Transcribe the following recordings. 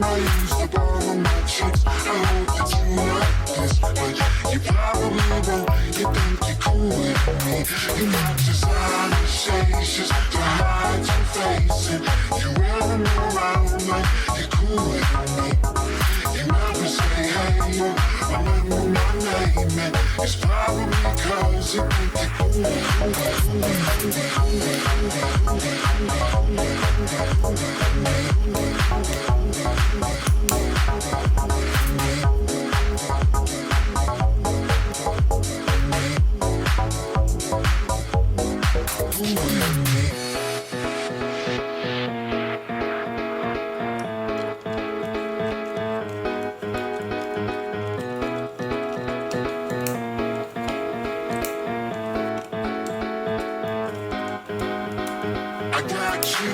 I used to borrow my tricks. I hope that you like this, but you probably won't. You think you're cool with me. You got designer shades just to hide your face, and you wear them around like you're cool with me. You never say hey or remember my name, and it's probably 'cause you think you're cool with me. I got you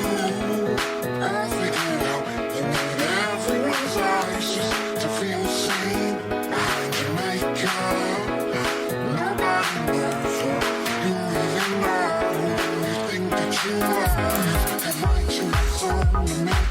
all figured out. You need everyone's eyes just to feel seen. Behind your makeup, nobody knows who you really are. Who do you think that you are? You write your song to make